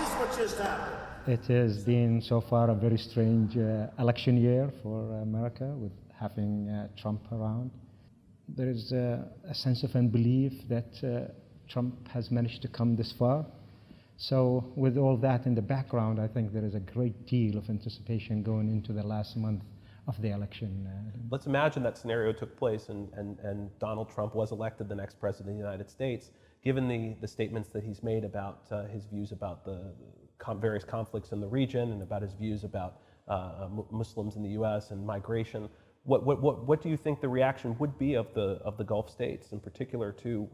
is what just happened. It has been so far a very strange election year for America with having Trump around. There is a sense of unbelief that Trump has managed to come this far. So with all that in the background, I think there is a great deal of anticipation going into the last month of the election. Let's imagine that scenario took place and Donald Trump was elected the next president of the United States. Given the statements that he's made about his views about the various conflicts in the region and about his views about Muslims in the U.S. and migration, what do you think the reaction would be of the Gulf states, in particular to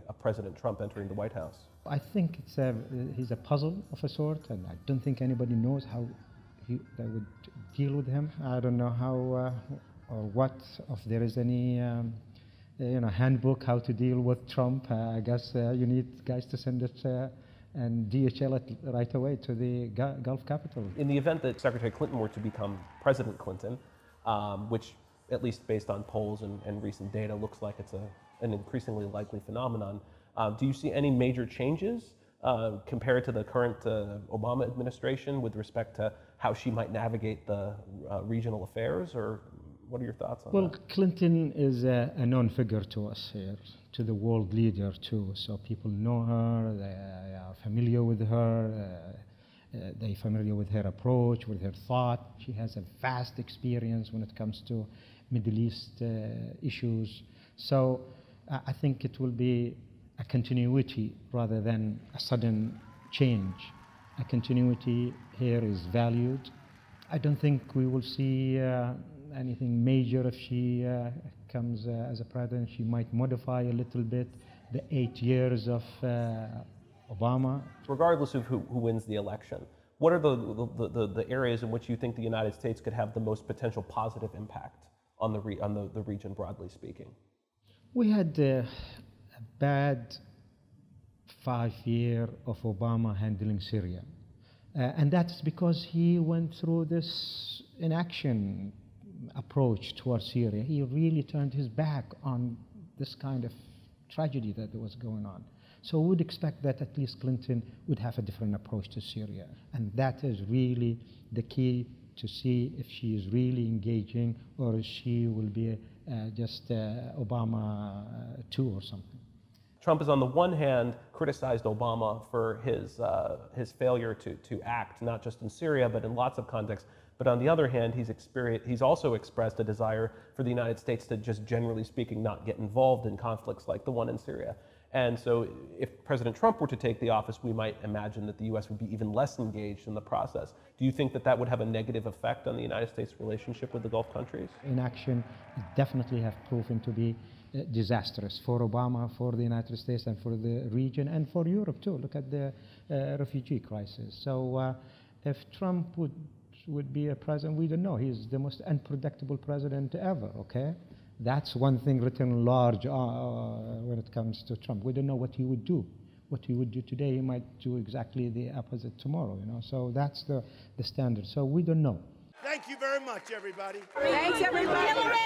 a President Trump entering the White House? I think he's a puzzle of a sort, and I don't think anybody knows how they would deal with him. I don't know how or what, if there is any handbook how to deal with Trump. I guess you need guys to send it and DHL it right away to the Gulf capital. In the event that Secretary Clinton were to become President Clinton, which, at least based on polls and recent data, looks like it's an increasingly likely phenomenon, do you see any major changes compared to the current Obama administration with respect to how she might navigate the regional affairs, or what are your thoughts on that? Well, Clinton is a known figure to us here, to the world leader too. So people know her, they are familiar with her, they're familiar with her approach, with her thought. She has a vast experience when it comes to Middle East issues. So I think it will be a continuity rather than a sudden change. A continuity here is valued. I don't think we will see anything major if she comes as a president. She might modify a little bit the 8 years of Obama. Regardless of who wins the election, what are the areas in which you think the United States could have the most potential positive impact on the region, broadly speaking? We had a bad 5 years of Obama handling Syria. And that's because he went through this inaction approach towards Syria. He really turned his back on this kind of tragedy that was going on. So we would expect that at least Clinton would have a different approach to Syria. And that is really the key to see if she is really engaging or if she will be just Obama 2 or something. Trump has, on the one hand, criticized Obama for his failure to act, not just in Syria, but in lots of contexts. But on the other hand, he's also expressed a desire for the United States to, just generally speaking, not get involved in conflicts like the one in Syria. And so if President Trump were to take the office, we might imagine that the U.S. would be even less engaged in the process. Do you think that that would have a negative effect on the United States' relationship with the Gulf countries? Inaction definitely have proven to be disastrous for Obama, for the United States, and for the region, and for Europe too. Look at the refugee crisis. So if Trump would be a president, we don't know. He's the most unpredictable president ever, okay? That's one thing written large when it comes to Trump. We don't know what he would do. What he would do today, he might do exactly the opposite tomorrow, you know? So that's the standard. So we don't know. Thank you very much, everybody. Thanks, everybody.